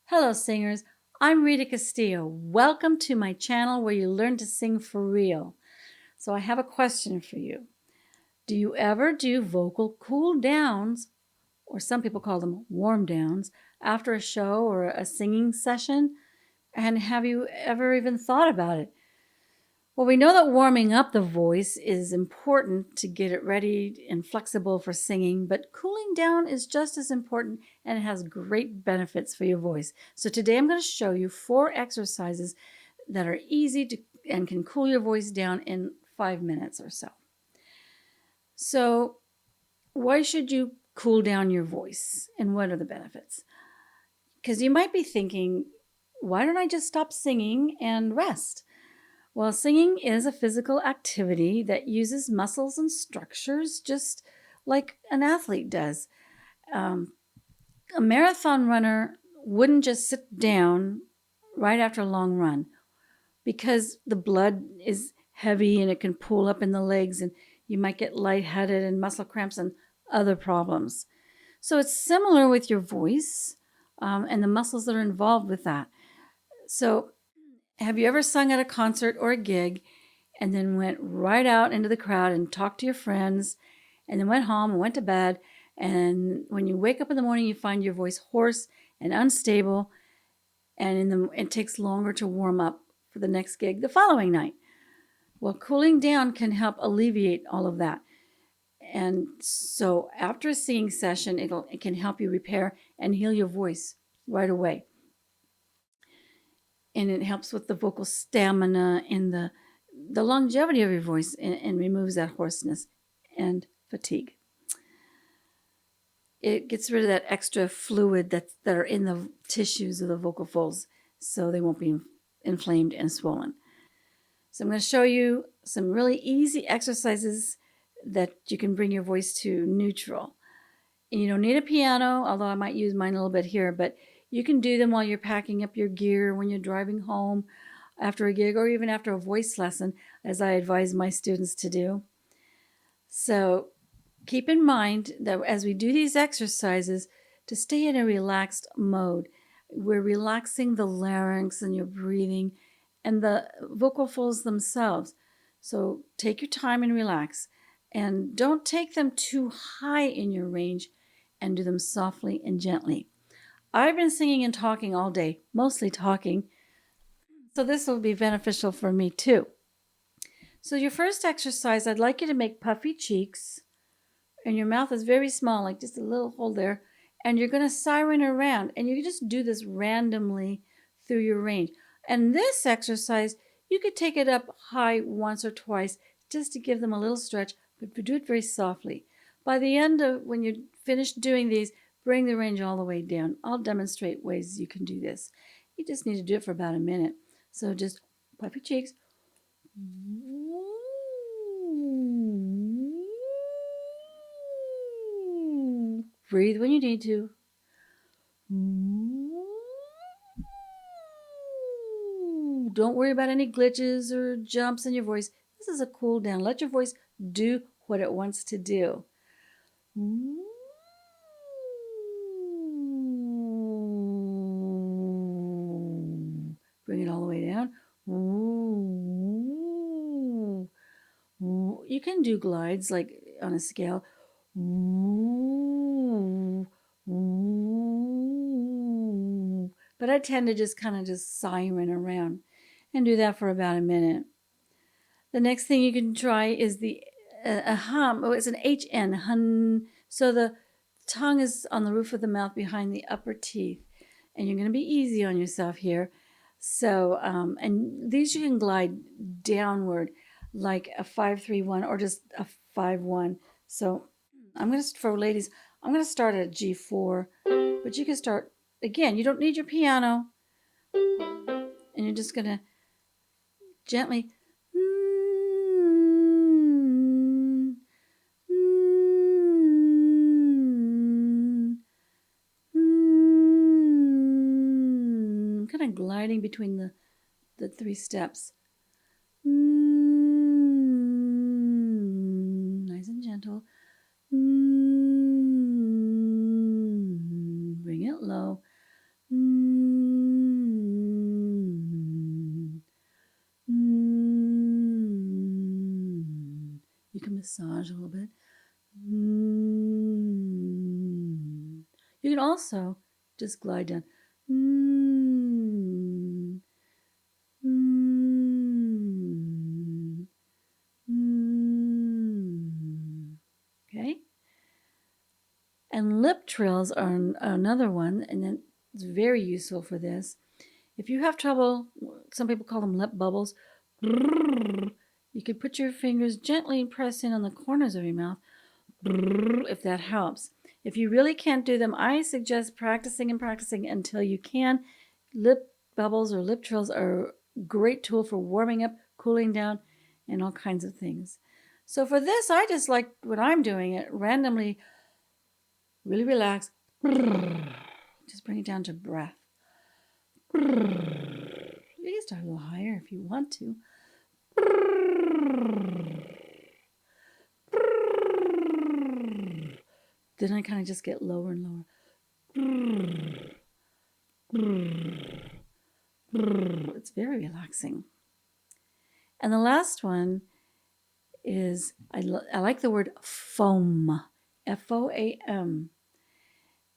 Hello singers, I'm Rita Castillo. Welcome to my channel where you learn to sing for real. So I have a question for you. Do you ever do vocal cool downs, or some people call them warm downs, after a show or a singing session? And have you ever even thought about it? Well, we know that warming up the voice is important to get it ready and flexible for singing, but cooling down is just as important and it has great benefits for your voice. So today I'm going to show you 4 exercises that are easy to and can cool your voice down in 5 minutes or so. So, why should you cool down your voice and what are the benefits? Because you might be thinking, why don't I just stop singing and rest? Well, singing is a physical activity that uses muscles and structures just like an athlete does. A marathon runner wouldn't just sit down right after a long run because the blood is heavy and it can pool up in the legs and you might get lightheaded and muscle cramps and other problems. So it's similar with your voice and the muscles that are involved with that. So have you ever sung at a concert or a gig and then went right out into the crowd and talked to your friends and then went home and went to bed, and when you wake up in the morning you find your voice hoarse and unstable, and it takes longer to warm up for the next gig the following night? Well, cooling down can help alleviate all of that. And so after a singing session, it can help you repair and heal your voice right away. And it helps with the vocal stamina and the longevity of your voice, and removes that hoarseness and fatigue. It gets rid of that extra fluid that are in the tissues of the vocal folds so they won't be inflamed and swollen. So I'm going to show you some really easy exercises that you can bring your voice to neutral. And you don't need a piano, although I might use mine a little bit here, but you can do them while you're packing up your gear, when you're driving home after a gig, or even after a voice lesson, as I advise my students to do. So keep in mind that as we do these exercises, to stay in a relaxed mode. We're relaxing the larynx and your breathing and the vocal folds themselves. So take your time and relax. And don't take them too high in your range, and do them softly and gently. I've been singing and talking all day, mostly talking, so this will be beneficial for me too. So your first exercise, I'd like you to make puffy cheeks, and your mouth is very small, like just a little hole there, and you're going to siren around, and you just do this randomly through your range. And this exercise, you could take it up high once or twice just to give them a little stretch, but do it very softly. By the end of, when you're finished doing these, bring the range all the way down. I'll demonstrate ways you can do this. You just need to do it for about a minute. So just puff your cheeks. Breathe when you need to. Don't worry about any glitches or jumps in your voice. This is a cool down. Let your voice do what it wants to do. Bring it all the way down. You can do glides like on a scale. But I tend to just kind of just siren around and do that for about a minute. The next thing you can try is a hum. Oh, it's an HN, hun. So the tongue is on the roof of the mouth behind the upper teeth. And you're going to be easy on yourself here. So, and these you can glide downward like a 5-3-1 or just a 5-1. So I'm going to, for ladies, I'm going to start at G4, but you can start, again, you don't need your piano. And you're just going to gently, kind of gliding between the 3 steps. Nice and gentle. Bring it low. massage a little bit. You can also just glide down. Okay? And lip trills are another one, and it's very useful for this. If you have trouble, some people call them lip bubbles, you could put your fingers gently press in on the corners of your mouth, if that helps. If you really can't do them, I suggest practicing and practicing until you can. Lip bubbles or lip trills are a great tool for warming up, cooling down, and all kinds of things. So for this, I just like when I'm doing it, randomly, really relax. Just bring it down to breath. You can start a little higher if you want to. Then I kind of just get lower and lower. It's very relaxing. And the last one is, I like the word foam, F-O-A-M.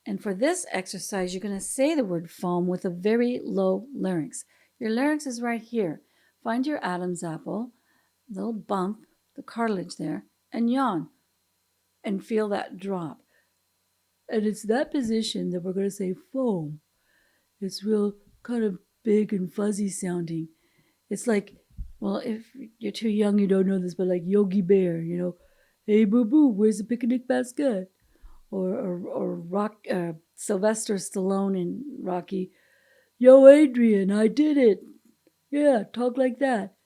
And for this exercise, you're going to say the word foam with a very low larynx. Your larynx is right here. Find your Adam's apple, the little bump, the cartilage there, and yawn. And feel that drop. And it's that position that we're going to say foam. It's real kind of big and fuzzy sounding. It's like, well, if you're too young, you don't know this, but like Yogi Bear, you know, hey, boo-boo, where's the picnic basket? Or Sylvester Stallone in Rocky, yo, Adrian, I did it. Yeah, talk like that.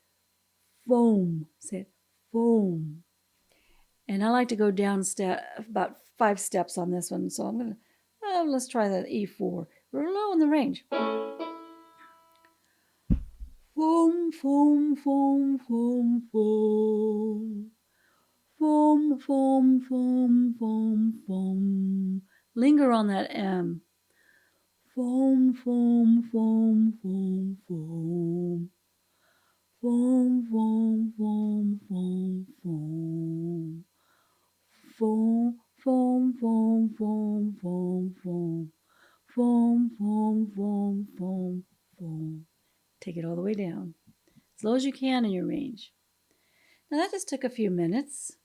Foam. Say it. Foam. And I like to go down about 5 steps on this one. So I'm going to, let's try that E4. We're low in the range. Foam, foam, foam, foam, foam. Foam, foam, foam, foam, foam. Linger on that M. Foam, foam, foam, foam, foam. Foam, foam, foam, foam, foam. Foam, foam, foam, foam, foam, foam. Foam, foam, foam, foam, foam. Take it all the way down, as low as you can in your range. Now that just took a few minutes,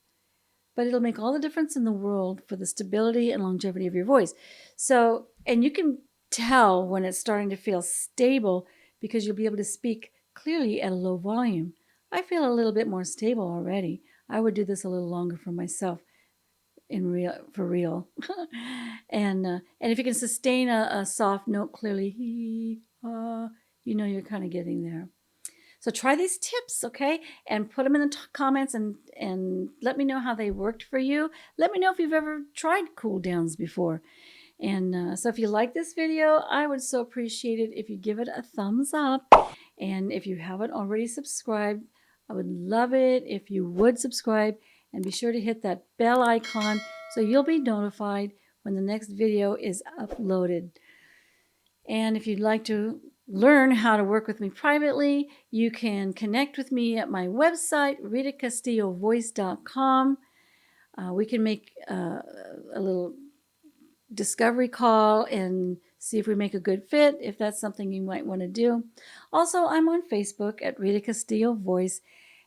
but it'll make all the difference in the world for the stability and longevity of your voice. So, and you can tell when it's starting to feel stable because you'll be able to speak clearly at a low volume. I feel a little bit more stable already. I would do this a little longer for myself, for real. And if you can sustain a soft note clearly, you know you're kind of getting there. So try these tips, okay? And put them in the comments and let me know how they worked for you. Let me know if you've ever tried cool downs before. And so if you like this video, I would so appreciate it if you give it a thumbs up. And if you haven't already subscribed, I would love it if you would subscribe. And be sure to hit that bell icon so you'll be notified when the next video is uploaded. And if you'd like to learn how to work with me privately, you can connect with me at my website, ritacastillovoice.com. We can make a little discovery call and see if we make a good fit, if that's something you might want to do. Also, I'm on Facebook at Rita Castillo Voice,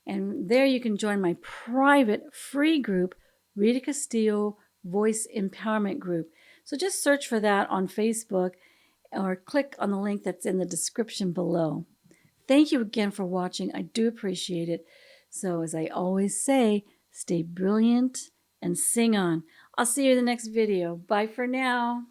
and there you can join my private free group, Rita Castillo Voice Empowerment Group. So just search for that on Facebook or click on the link that's in the description below. Thank you again for watching. I do appreciate it. So as I always say, stay brilliant and sing on. I'll see you in the next video. Bye for now.